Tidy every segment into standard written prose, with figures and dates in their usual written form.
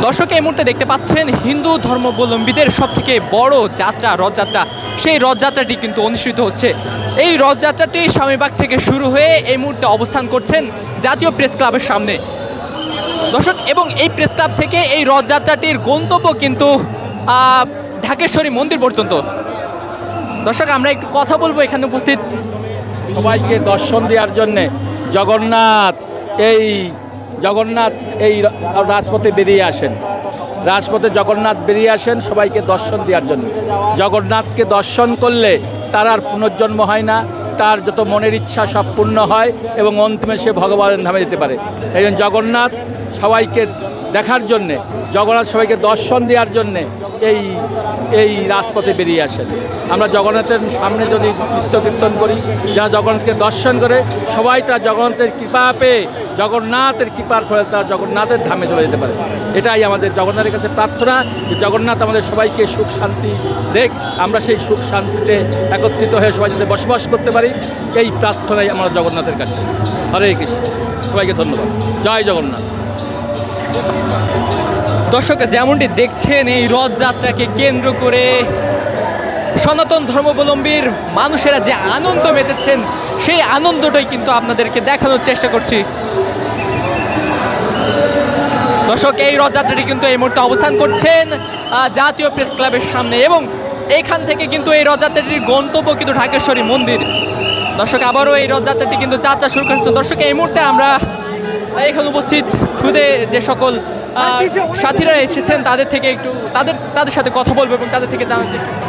দর্শক এই মুহূর্তে দেখতে পাচ্ছেন হিন্দু ধর্মাবলম্বীদের সবথেকে বড় যাত্রা রথযাত্রা, সেই রথযাত্রাটি কিন্তু অনুষ্ঠিত হচ্ছে। এই রথযাত্রাটি স্বামীবাগ থেকে শুরু হয়ে এই মুহূর্তে অবস্থান করছেন জাতীয় প্রেস ক্লাবের সামনে। দর্শক এবং এই প্রেস ক্লাব থেকে এই রথযাত্রাটির গন্তব্য কিন্তু ঢাকেশ্বরী মন্দির পর্যন্ত। দর্শক আমরা একটু কথা বলবো এখানে উপস্থিত সবাইকে দর্শন দেওয়ার জন্যে জগন্নাথ এই রাজপথে বেরিয়ে আসেন। রাজপথে জগন্নাথ বেরিয়ে আসেন সবাইকে দর্শন দেওয়ার জন্য। জগন্নাথকে দর্শন করলে তার আর পুনর্জন্ম হয় না, তার যত মনের ইচ্ছা সব পূর্ণ হয় এবং অন্তিমে সে ভগবানের ধামে যেতে পারে। এই জন্য জগন্নাথ সবাইকে দেখার জন্যে, জগন্নাথ সবাইকে দর্শন দেওয়ার জন্যে এই রাজপথে বেরিয়ে আসেন। আমরা জগন্নাথের সামনে যদি নৃত্য কীর্তন করি, যারা জগন্নাথকে দর্শন করে সবাই তার জগন্নাথের কৃপা পেয়ে জগন্নাথের কৃপার ফলে তারা জগন্নাথের ধামে চলে যেতে পারে। এটাই আমাদের জগন্নাথের কাছে প্রার্থনা যে জগন্নাথ আমাদের সবাইকে সুখ শান্তি দেখ, আমরা সেই সুখ শান্তিতে একত্রিত হয়ে সবাই সাথে বসবাস করতে পারি, এই প্রার্থনাই আমরা জগন্নাথের কাছে। হরে কৃষ্ণ, সবাইকে ধন্যবাদ। জয় জগন্নাথ। দর্শক যেমনটি দেখছেন এই রথযাত্রাকে কেন্দ্র করে সনাতন ধর্মাবলম্বীর মানুষেরা যে আনন্দ মেতেছেন সেই আনন্দটাই কিন্তু আপনাদেরকে দেখানোর চেষ্টা করছি। দর্শক এই রথযাত্রাটি কিন্তু এই মুহূর্তে অবস্থান করছেন জাতীয় প্রেস ক্লাবের সামনে এবং এইখান থেকে কিন্তু এই রথযাত্রাটির গন্তব্য কিন্তু ঢাকেশ্বরী মন্দির। দর্শক আবারও এই রথযাত্রাটি কিন্তু যাত্রা শুরু করেছে। দর্শক এই মুহূর্তে আমরা এখানে উপস্থিত খুদে যে সকল সাথীরা এসেছেন তাদের থেকে একটু তাদের সাথে কথা বলবো এবং তাদের থেকে জানার চেষ্টা করব।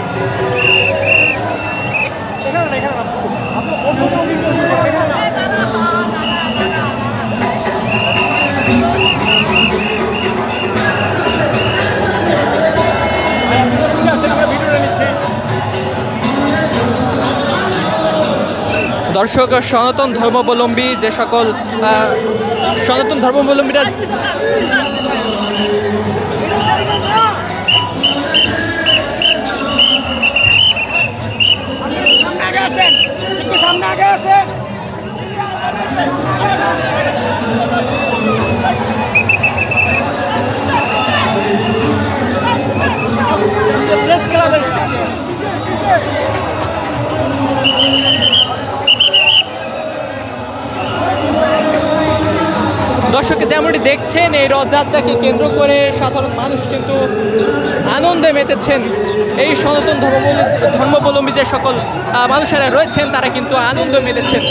দর্শক সনাতন ধর্মাবলম্বী যে সকল সনাতন ধর্মাবলম্বীরা সামনে আগে আসে প্রেস ক্লাবের দর্শক যেমনটি দেখছেন এই রথযাত্রাকে কেন্দ্র করে সাধারণ মানুষ কিন্তু আনন্দে মেতেছেন। এই সনাতন ধর্মাবলম্বী যে সকল মানুষেরা রয়েছেন তারা কিন্তু আনন্দ মেতেছেন।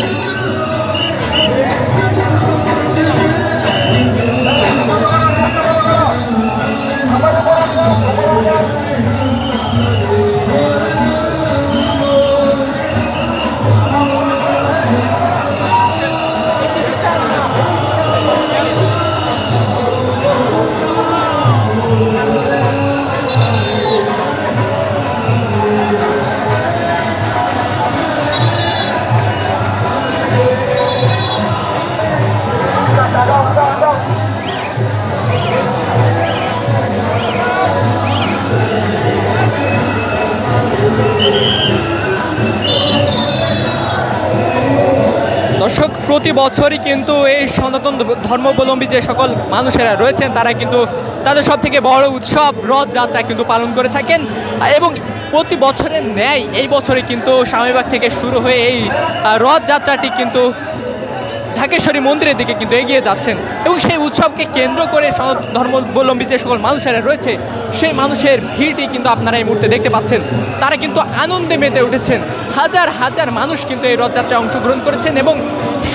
দর্শক প্রতি বছরই কিন্তু এই সনাতন ধর্মাবলম্বী যে সকল মানুষেরা রয়েছেন তারা কিন্তু তাদের সব থেকে বড় উৎসব রথযাত্রা কিন্তু পালন করে থাকেন এবং প্রতি বছরের ন্যায় এই বছরে কিন্তু স্বামীবাগ থেকে শুরু হয়ে এই রথযাত্রাটি কিন্তু ঢাকেশ্বরী মন্দিরের দিকে কিন্তু এগিয়ে যাচ্ছেন এবং সেই উৎসবকে কেন্দ্র করে সনাতন ধর্মাবলম্বী যে সকল মানুষেরা রয়েছে সেই মানুষের ভিড়টি কিন্তু আপনারা এই মুহূর্তে দেখতে পাচ্ছেন। তারা কিন্তু আনন্দে মেতে উঠেছেন। হাজার হাজার মানুষ কিন্তু এই রথযাত্রায় অংশগ্রহণ করেছেন এবং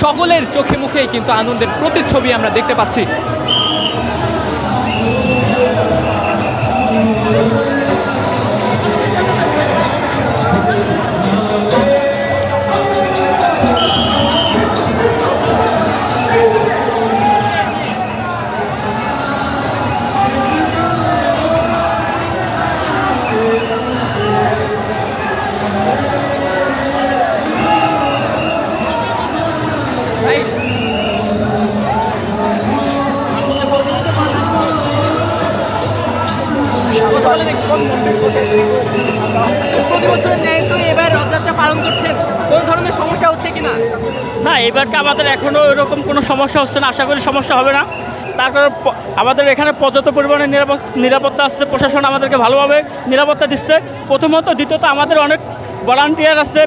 সকলের চোখে মুখেই কিন্তু আনন্দের প্রতিচ্ছবি আমরা দেখতে পাচ্ছি। প্রতি বছরের ন্যায় তো এবার রথযাত্রা পালন করছেন, কোন ধরনের সমস্যা হচ্ছে কিনা? না, এবারটা আমাদের এখনও এরকম কোনো সমস্যা হচ্ছে না, আশা করি সমস্যা হবে না। তারপরে আমাদের এখানে পর্যাপ্ত পরিমাণে নিরাপত্তা আসছে, প্রশাসন আমাদেরকে ভালোভাবে নিরাপত্তা দিচ্ছে প্রথমত। দ্বিতীয়ত আমাদের অনেক ভলান্টিয়ার আছে,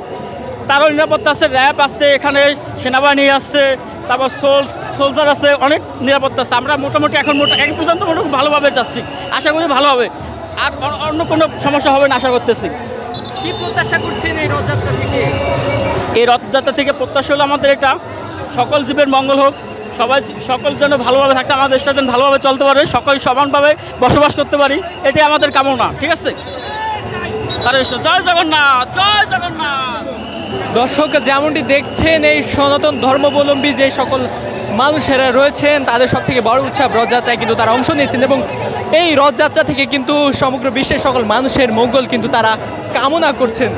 তারও নিরাপত্তা আছে, র্যাব আছে, এখানে সেনাবাহিনী আসছে, তারপর সোলজার আছে, অনেক নিরাপত্তা আছে। আমরা মোটামুটি এখন এক পর্যন্ত মোটামুটি ভালোভাবে যাচ্ছি, আশা করি ভালো হবে, আর অন্য কোনো সমস্যা হবে না আশা করতেছি। কি প্রত্যাশা করছেন এই রথযাত্রা থেকে? এই রথযাত্রা থেকে প্রত্যাশা হলো আমাদের এটা সকল জীবের মঙ্গল হোক, সকল যেন ভালোভাবে থাকতে, আমাদের দেশটা যেন ভালোভাবে চলতে পারে, সকল সমানভাবে বসবাস করতে পারি, এটাই আমাদের কামনা। ঠিক আছে, তার জয় জগন্নাথ, জয় জগন্নাথ। দর্শক যেমনটি দেখছেন, এই সনাতন ধর্মাবলম্বী যে সকল মানুষেরা রয়েছেন তাদের সব থেকে বড় উৎসব রথযাত্রায় কিন্তু তারা অংশ নিয়েছেন এবং এই রথযাত্রা থেকে কিন্তু সমগ্র বিশ্বের সকল মানুষের মঙ্গল কিন্তু তারা কামনা করছেন।